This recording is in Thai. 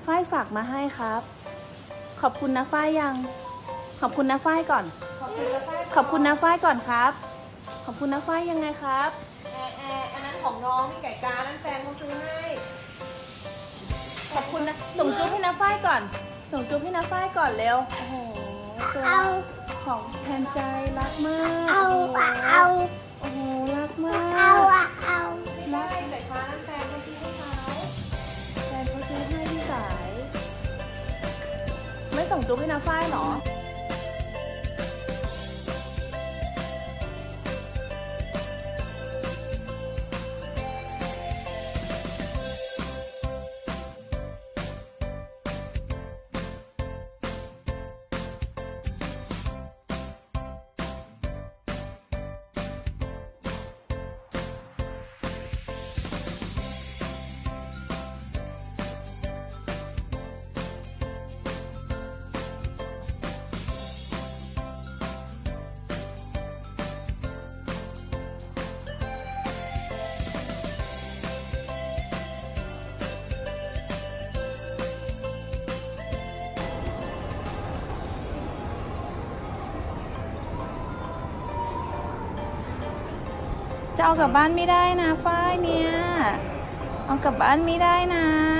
ฝ้ายฝากมาให้ครับ ขอบคุณนะฝ้ายยัง ขอบคุณนะฝ้ายก่อน ขอบคุณนะฝ้าย ขอบคุณนะฝ้ายก่อนครับ ขอบคุณนะฝ้ายยังไงครับ อันนั้นของน้องนี่ไก่กานั่นแฟนเขาซื้อให้ ขอบคุณนะ ส่งจุ๊บให้นะฝ้ายก่อน ส่งจุ๊บให้นะฝ้ายก่อนเร็ว โอ้โหตัวของแทนใจรักมาก โอ้โหรักมาก ไม่ใช่ไก่กานั่นแฟนเขาซื้อให้เขา แฟนเขาซื้อให้พี่สาย ไม่ส่งจุ๊บให้นะฝ้ายเหรอ จะเอากลับบ้านไม่ได้นะฝ้ายเนี่ย เอากลับบ้านไม่ได้นะ